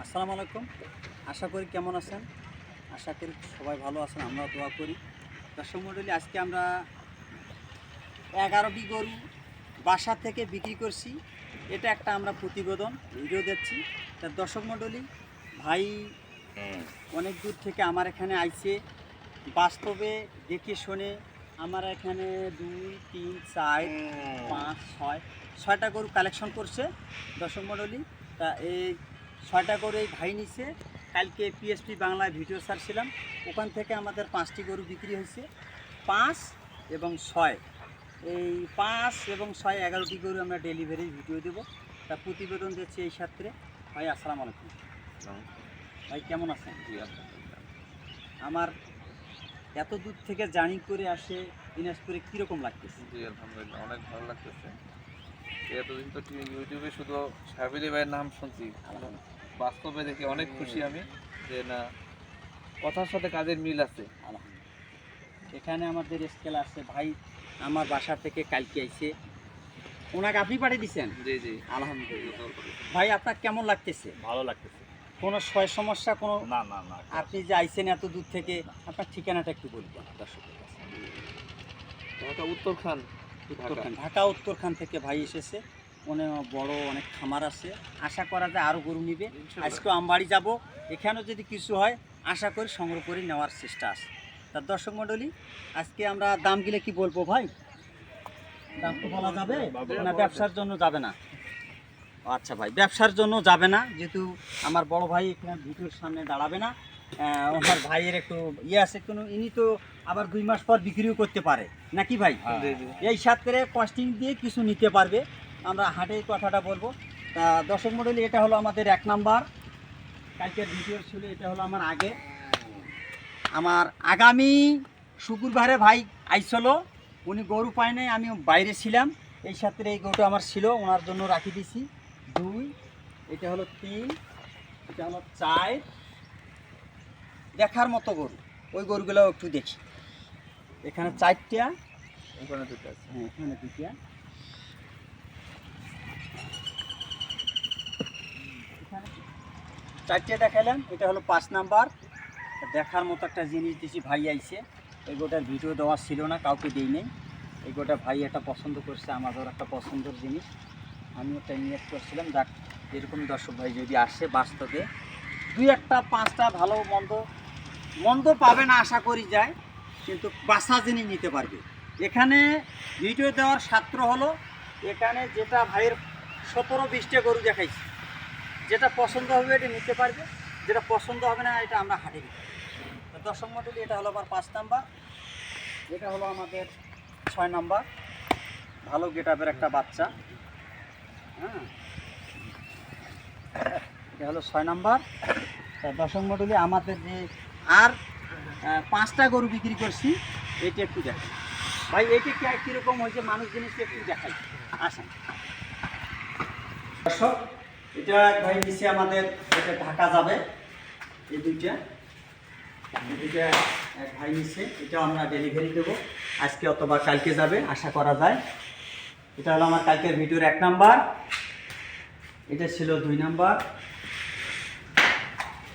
আসসালামু আলাইকুম। আশা করি কেমন আছেন? আশা করি সবাই ভালো আছেন, আমরাও দোয়া করি। দর্শক মণ্ডলী, আজকে আমরা 11টি গরু বাসা থেকে বিক্রি করছি। এটা একটা আমরা প্রতিবেদন ভিডিও দিচ্ছি। তা দর্শক মণ্ডলী, ভাই অনেক দূর থেকে আমার এখানে আইছে, বাস্তবে দেখে শুনে আমার এখানে 2, 3, 4, 5, 6 ছয়টা গরু কালেকশন করছে দর্শক মণ্ডলী। তা এই 6টা গরু এই ভাই নিছে। কালকে পিএসপি বাংলায় ভিডিও ছাড়ছিলাম, ওখান থেকে আমাদের 5টি গরু বিক্রি হয়েছে। 5 এবং 6, এই 5 এবং 6 11টি গরু আমরা ডেলিভারি ভিডিও দেবো। তা প্রতিবেদন দিচ্ছি এই সাথে। ভাই আসসালামু আলাইকুম। ভাই কেমন আছেন? আমার এত দূর থেকে জার্নি করে আসে দিনাজপুরে কীরকম লাগতেছে? জি আলহামদুলিল্লাহ, অনেক ভালো লাগতেছে। এতদিন তো ইউটিউবে শুধু সাবিলি ভাইয়ের নাম শুনছি, বাস্তবে দেখে অনেক খুশি আমি যে না, কথার সাথে কাজের মিল আছে। আলহামদুলিল্লাহ। এখানে আমাদের স্কেল আছে ভাই, আমার বাসা থেকে কালকে আইছে, ওনাকে আপনি পাঠিয়ে দিচ্ছেন? জি জি আলহামদুলিল্লাহ। ভাই আপনার কেমন লাগতেছে? ভালো লাগতেছে। কোনো সমস্যা কোনো? না না না, আপনি যে আইছেন এত দূর থেকে, আপনার ঠিকানাটা একটু বলবেন দর্শকের কাছে। ঢাকা উত্তরখান, ঢাকা উত্তরখান থেকে ভাই এসেছে। অনেক বড় অনেক খামার আছে, আশা করা যায় আরও গরু নিবে। আজকেও আমবাড়ি যাব, এখানেও যদি কিছু হয় আশা করি সংগ্রহ করে নেওয়ার চেষ্টা আছে। তার দর্শক মণ্ডলী, আজকে আমরা দামগুলো কি বলবো ভাই? দাম তো বলা যাবে না? ব্যবসার জন্য যাবে না? আচ্ছা ভাই, ব্যবসার জন্য যাবে না, যেহেতু আমার বড় ভাই এখানে ভিডিওর সামনে দাঁড়াবে না। আমার ভাইয়ের একটু ইয়ে আছে, কোনো ইনি তো আবার 2 মাস পর বিক্রিও করতে পারে নাকি ভাই? জি জি এই সাথে কস্টিং দিয়ে কিছু নিতে পারবে। আমরা হাটের কথাটা বলবো। তা দর্শক মণ্ডলী, এটা হলো আমাদের 1 নাম্বার। কালকের ভিডিও ছিল, এটা হলো আমার আগে। আমার আগামী শুক্রবারে ভাই আইসলো, উনি গরু পায় নাই, আমি বাইরে ছিলাম। এই সাথে এই গরুটা আমার ছিল, ওনার জন্য রাখি দিছি 2, এটা হলো 3, এটা হলো 4। দেখার মতো গরু, ওই গরুগুলো একটু দেখি। এখানে 4টা, ওখানে দুটো আছে। হ্যাঁ এখানে 2টা। এখানে 4টে দেখালাম, এটা হলো 5 নাম্বার। দেখার মতো একটা জিনিস দিছি, ভাই আইছে। এই গোটার ভিডিও দেওয়া ছিল না, কাউকে দিই নেই। এই গোটা ভাই একটা পছন্দ করছে, আমাদের একটা পছন্দের জিনিস, আমি একটা নিয়ে করছিলাম। যাক, এরকম দর্শক ভাই যদি আসে বাস্তবে 2 একটা 5টা ভালো মন্দ পাবে না আশা করি যায়, কিন্তু বাসা জিনিস নিতে পারবে। এখানে ভিডিও দেওয়ার ছাত্র হলো, এখানে যেটা ভাইয়ের 17-20টা গরু দেখাইছি, যেটা পছন্দ হবে এটা নিতে পারবে, যেটা পছন্দ হবে না এটা আমরা হাটে দিতে পারি। দর্শক মণ্ডলী, এটা হলো আমার 5 নাম্বার। এটা হলো আমাদের 6 নাম্বার। ভালো গেটআপের একটা বাচ্চা, হ্যাঁ। এটা হলো 6 নাম্বার। তা দর্শক মণ্ডলী, আমাদের যে আর 5টা গরু বিক্রি করছি, এটা একটু দেখাই ভাই। এটা কীরকম হয়েছে মানুষ জিনিসটা একটু দেখাই, আসেন দর্শক। এটা ভাই নিচে আমাদের, এটা ঢাকা যাবে। এই দুইটা এক ভাই নিচে, এটাও আমরা ডেলিভারি দেবো আজকে অথবা কালকে যাবে আশা করা যায়। এটা হলো আমার কালকের ভিডিওর 1 নাম্বার। এটা ছিল 2 নাম্বার।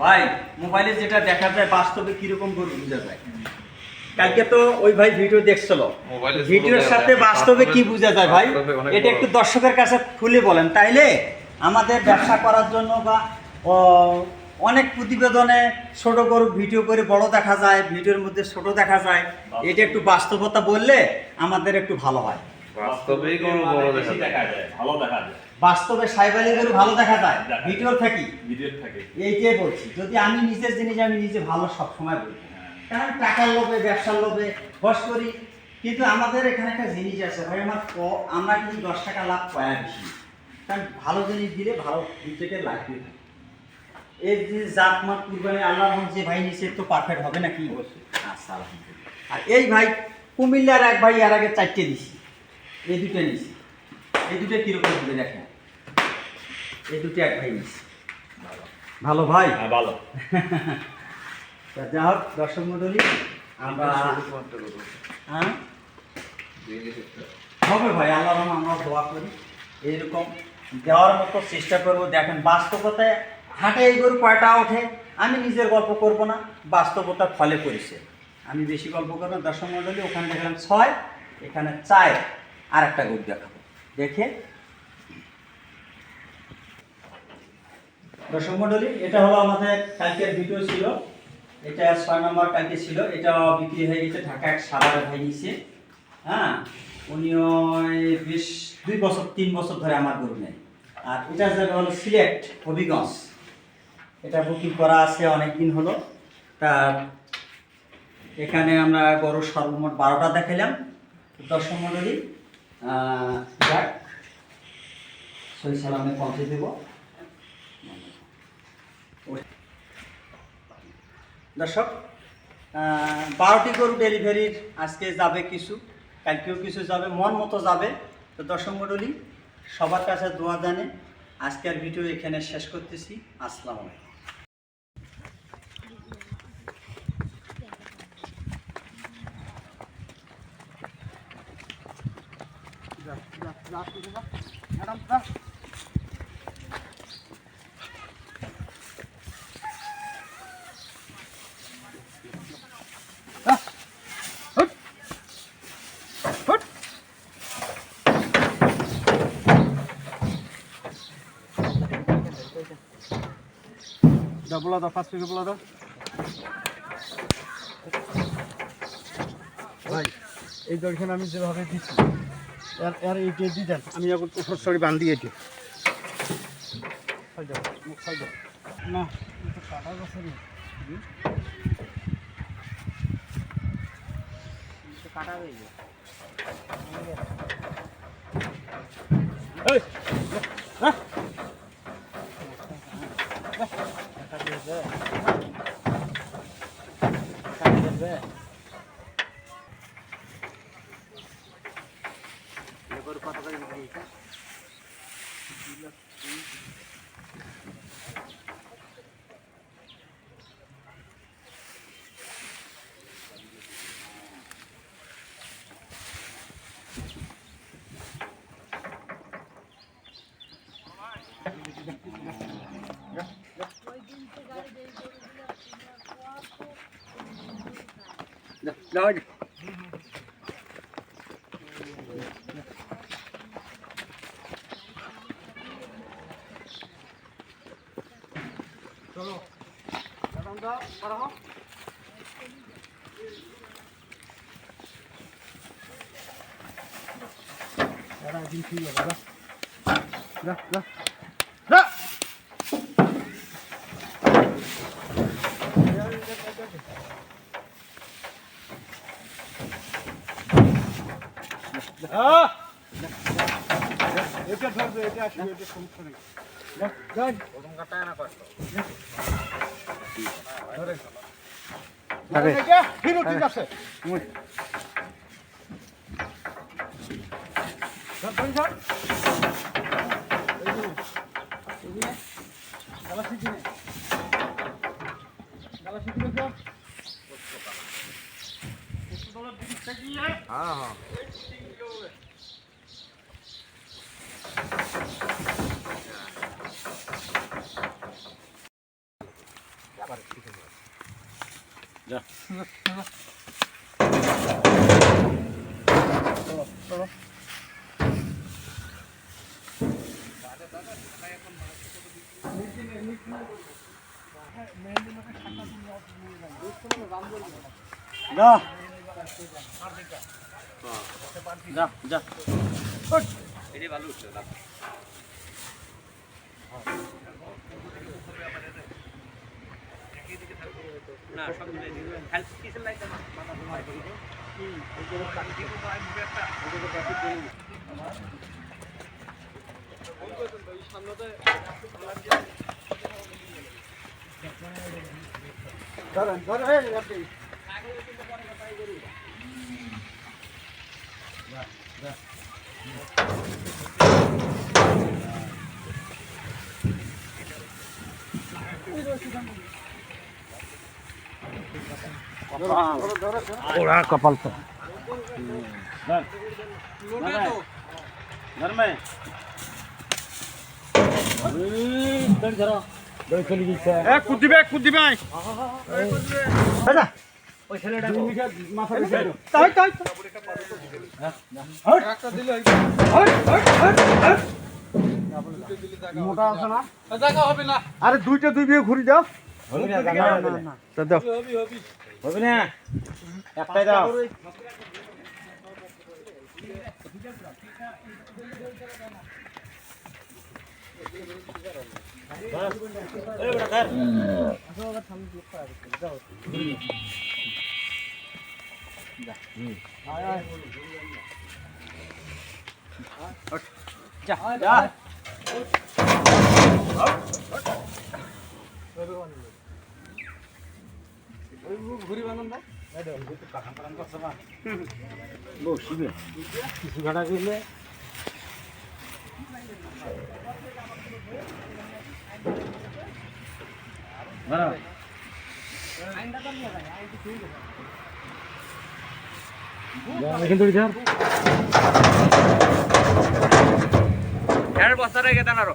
ভাই মোবাইলে যেটা দেখা যায় বাস্তবে কিরকম গরু বোঝা যায়? কালকে তো ওই ভাই ভিডিও দেখছিল, ভিডিওর সাথে বাস্তবে কি বোঝা যায় ভাই? এটা একটু দর্শকের কাছে খুলে বলেন, তাইলে আমাদের ব্যবসা করার জন্য বা অনেক প্রতিবেদনে ছোট গরু ভিডিও করে বড় দেখা যায়, ভিডিওর মধ্যে ছোট দেখা যায়। এটা একটু বাস্তবতা বললে আমাদের একটু ভালো হয়। বাস্তবেই গরু বড় দেখা যায়, ভালো দেখা যায়। বাস্তবে সাইবালি গরু ভালো দেখা যায় ভিডিওর থেকে। থাকে এইটাই বলছি, যদি আমি নিজের জিনিস আমি নিজে ভালো সবসময় বলবো, কারণ টাকার লোভে ব্যবসার লোভে বস করি। কিন্তু আমাদের এখানে একটা জিনিস আছে ভাই, আমরা কিন্তু 10 টাকা লাভ পাওয়া বেশি, কারণ ভালো জিনিস দিলে ভালো থেকে লাগবে। এই যে জাতমাত কুরবানি আল্লাহ যে ভাই নিচে তো পারফেক্ট হবে নাকি? আচ্ছা আলহামদুলিল্লাহ। আর এই ভাই কুমিল্লার এক ভাই এর আগে 4টে দিছি, এই 2টা নিছি। এই 2টা কিরকম হবে দেখেন, এই 2টা এক ভাই নিছি। ভালো ভাই, হ্যাঁ ভালো। যা হোক দর্শক মণ্ডলী, আমরা হ্যাঁ হবে ভাই, আল্লাহ রহমান আমরা দোয়া করি, এইরকম দেওয়ার মতো চেষ্টা করবো। দেখেন বাস্তবতায় হাটে এই গরু কয়টা ওঠে আমি নিজের গল্প করব না, বাস্তবতার ফলে পড়েছে। আমি বেশি গল্প করবো না। দর্শক মণ্ডলী, ওখানে দেখলাম 6, এখানে 4, আর একটা গরু দেখাবো, দেখে। দর্শক মণ্ডলী, এটা হলো আমাদের কালকের ভিডিও ছিল, এটা 6 নম্বর কালকে ছিল, এটা বিক্রি হয়ে গেছে। ঢাকা এক সাভারে ভাই নিচ্ছে, হ্যাঁ, উনিও বেশ 2 বছর 3 বছর ধরে আমার গরু নেই। আর এটার জায়গা হলো সিলেট হবিগঞ্জ, এটা বুকিং করা আছে অনেক দিন হলো। তা এখানে আমরা গরু সর্বমোট 12টা দেখাইলাম। দর্শক মণ্ডলী, যাক সই সালামে পৌঁছে দেব। দর্শক, 12টি গরু ডেলিভারির আজকে যাবে কিছু, কালকেও কিছু যাবে, মন মতো যাবে। তো দর্শক মণ্ডলী, সবার কাছে দোয়া জানে আজকের ভিডিও এখানে শেষ করতেছি। আসসালামু আলাইকুম। বলা দাও, 5 মিনিট বলা দাও ভাই। এই দড়িখানে আমি যেভাবে দিচ্ছি এর এইটা দিয়ে দেন, আমি এখন সরি বান্ধি এটি না কাটা গেছে রে, কাটা হয়ে যায়। এই হ্যাঁ Rồi. চলো দাও পারো দাদা দিন ঠিক আছে যা যা যা এটা ধরবে, এটা আসবে, এটা সমস্যা নেই। ওরকম কাটায় না কষ্ট ধরে আরে ফিরো, ঠিক আছে ধর ধর ধর এই যে গালা শিখি নে, গালা শিখি নে সব $100 দিতে গিয়ে হ্যাঁ হ্যাঁ Ya. Chalo. যা যা যা এটি ভালো উঠছে না না সব মিলাই দিই হেল্প কিসের লাইট না মাথা ঘুমাই করি তো এই যে কাটি দিব তো আমি মুভে একটা ওই যে কাটি দেই বল কই তো এই সামনেতে ধরেন ধরে হয়ে যাবে যা যা ওরা কপাল তো घर में धरो দই চলে গেছে কুদ দিবে দাদা ওই ছেলেটা মাথা রেখে দাও মোটা আছে না জায়গা হবে না আরে দুইটা দুই বিয়ে ঘুরি দাও তা দাও হবে না একটাই দাও কিছু ঘাটা করলে কিন্তু বস্তা রেখে দেন আরো